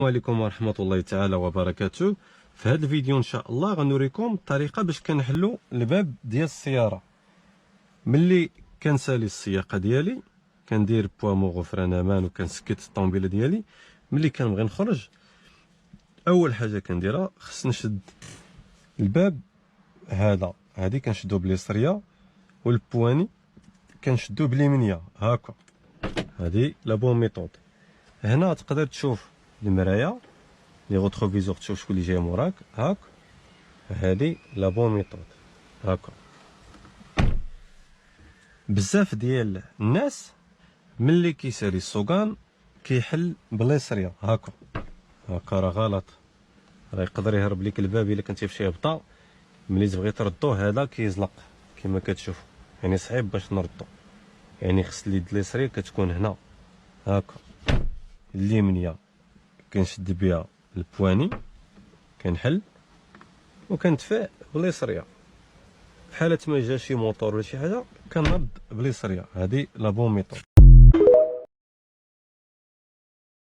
السلام عليكم ورحمة الله تعالى وبركاته. في هذا الفيديو ان شاء الله غنوريكم الطريقة باش كنحلو الباب ديال السيارة. ملي كنسالي السياقة ديالي كندير بوامو غفران امان وكنسكت الطوموبيله ديالي. ملي كنبغي نخرج اول حاجة كنديرها خص نشد الباب هادي كنشدو باليسرية والبواني كنشدو باليمنية هكا. هادي لا بون ميثود. هنا تقدر تشوف المرايه لي غوتروفيزور تشوف شكون اللي جاي موراك هاك. هادي لا بون ميثود هاكا. بزاف ديال الناس ملي كيسالي السوقان كيحل باليسريه هاكا راه غلط، راه يقدر يهرب ليك الباب الا كنتي في شي هبطه. ملي تبغي تردوه هذا كيزلق كما كتشوف، يعني صعيب باش نردو. يعني خص اليد اليسريه كتكون هنا هاكا، اليمنيه كنشد بها البواني كنحل وكندفع باليسريه. في حاله ما جا شي موطور ولا شي حاجه كنرد باليسريه. هذه لا بون ميثود.